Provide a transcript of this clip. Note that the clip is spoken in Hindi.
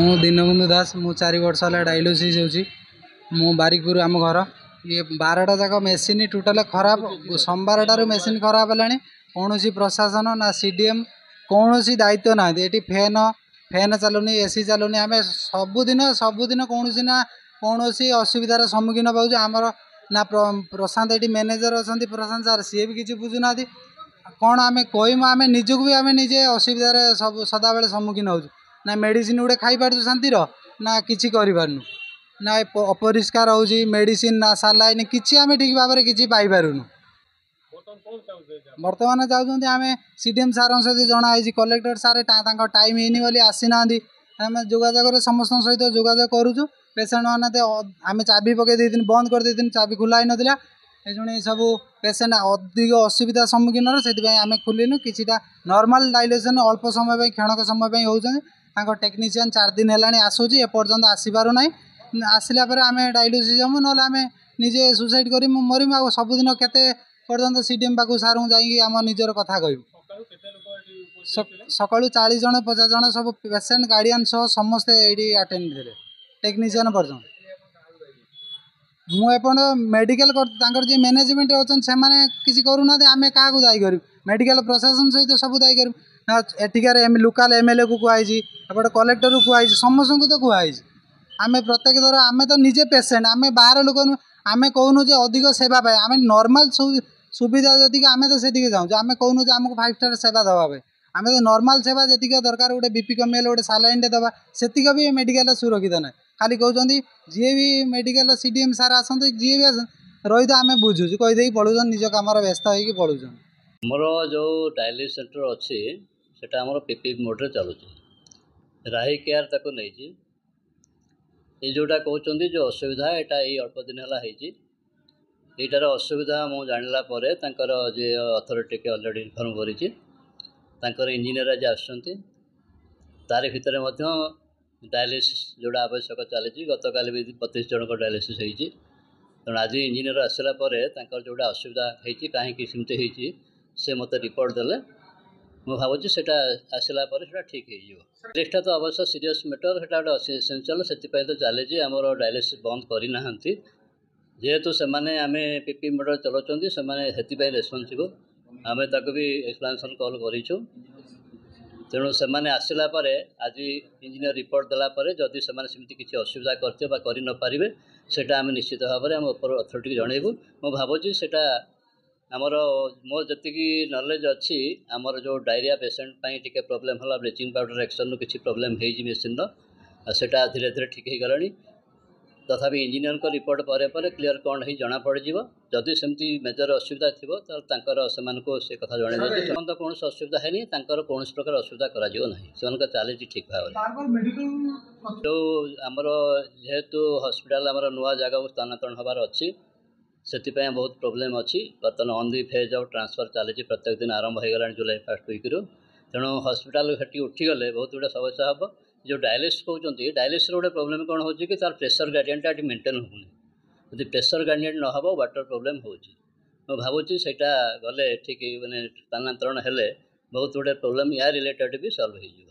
मु दीनबंधु दास मु 4 वर्ष है डायलिसिस होची मु बारिकपुर आम घर ये 12टा जाक मेसीन टोटाल खराब सोमवार मेसीन खराब है कौन प्रशासन ना सीडीएम कौन दायित्व ना ये फैन फैन चलुनी एसी चलुनी आम सबुदिन कौन ना कौन असुविधार सम्मुखीन पाऊँ आमर ना प्रशांत ये मैनेजर अच्छा प्रशांत सार सी भी किसी बुझुना कौन आम कहूँ आम निजक भी आम निजे असुविधार सब सदाबे सम्मुखीन हो ना मेडिसिन गुटे खाई पार्छु शांतिर ना किसी करूँ ना अपरिष्कार हो मेडिसिन ना सालाइन किसी आम ठीक भाव में किसी पाइपारूनु बर्तमान चाहते आम सीडीएम सार सहित जनाई कलेक्टर सारे टाइम ହେଇନି बोली आसी ना आम जोगाजोग समस्त सहित जोगाजोग करुचु पेसेंट मैंने आम चाबी पकई दिन बंद कर चाबी खुला ही नाला ये सब पेसेंट अधिक असुविधा सम्मुखीन से आम खोलनु कि नॉर्मल डायलेसन अल्प समय क्षणक समय होती टेक्नीशियन 4 दिन है आसूँ एपर्तंत आसपार ना आसला आम डायलिसिस जमु ना आम निजे सुसाइड कर मरमु आ सबुदिन केते पर्यंत सीडीएम पाक सार जाम निजर कथा कह सका 40 जन 50 जन सब पेसेंट गार्डियन सह समस्ते ये अटेंड थे टेक्नीशियन पर्यटन मुझे मेडिकल जी मैनेजमेंट अच्छा से किसी करूना आम क्या दायी करूँ मेडिकल प्रशासन सहित सब दायी करूँ एटिकार लोकाल एमएलए को कहुई एपटे कलेक्टर को कहुई समस्त को तो कहुई आम प्रत्येक थर आम तो निजे पेसेंट आम बाहर लोक आम कहूँ अधिक सेवा पाए आम नॉर्मल सुविधा जी आम तो से जाऊँ आम कहूँ आमको 5 स्टार सेवा दवाई आम तो नॉर्मल सेवा जी दरकार गोटे बीपी कमिगले गोटे सालाइन दवा से भी मेडिकल सुरक्षित ना खाली कहते जी भी मेडिकल सीडीएम सार आसते जी भी आस रही तो आम बुझुँ कहीदे पढ़ुन निज कम व्यस्त हो पढ़ुन मोर जो डायलिसिस सेंटर अच्छी सेटा आमर पीपी मोड्रे चलुची राही केयर ताको नहीं ये जोटा कहते जो असुविधा यहाँ ये अल्प दिन है यहीटार असुविधा मुझे जानला जी अथॉरिटी के अलरेडी इनफर्म कर इंजीनियर आज आसुँच तारी भितर डायलिसिस जोड़ा आवश्यक चली गत काली भी 25 जन डायलिसिस होती तेणु आज इंजीनियर आसला जोड़ा असुविधा होती कहीं सेमती से मत रिपोर्ट देले मुझे भावुँ से आसला ठीक हो लिस्टा तो अवश्य सीरीयस मैटर से गोटे एसेंशियल से तो चली आमर डायलिसिस बंद करना जेहेतु से आम पीपी मॉडल चलाउँ से रेस्पॉन्सिबल आम ताको भी एक्सप्लेनेशन कॉल करूँ तेणु से आसला आज इंजीनियर रिपोर्ट देलापर जदि से किसी असुविधा करपारे से आम निश्चित भाव में आम ऊपर अथॉरिटी जनइबू मो भावुँ से आमर मोर जी नॉलेज अच्छी आमर जो डायरिया पेसेंट टी प्रोब्लेम है ब्लीचिंग पाउडर एक्शन किसी प्रोब्लेम हो मेसीन सेटा धीरे धीरे ठीक हो गलानी तथापि इंजीनियर को रिपोर्ट पर क्लीयर कौन ही जना पड़ जदि सेमती मेजर असुविधा थी तो से कथा जन तो कौन असुविधा है कौन प्रकार असुविधा कर चली ठीक भाव जो आमर जेहेतु हॉस्पिटल आमर नुआ जगह को स्थानांतरण हबार अच्छी से बहुत प्रोब्लेम अच्छी बर्तमान on the phase of transfer चली प्रत्येक दिन आरंभ हो गला जुलाई 1st वीक रू तेणु हॉस्पिटल से उठीगले बहुत गुड़ा समस्या हम जो डायलिसिस कहते डायलिसिस गोटे प्रोब्लेम कौन हो कि तार प्रेशर ग्रेडिएंट ये मेंटेन होनी जब प्रेशर ग्रेडिएंट न हो वाटर प्रोब्लेम हो भावुँ से गले ठीक माने स्थानांतरण हेले बहुत गुड़े प्रोब्लेम या रिलेटेड भी सॉल्व हो।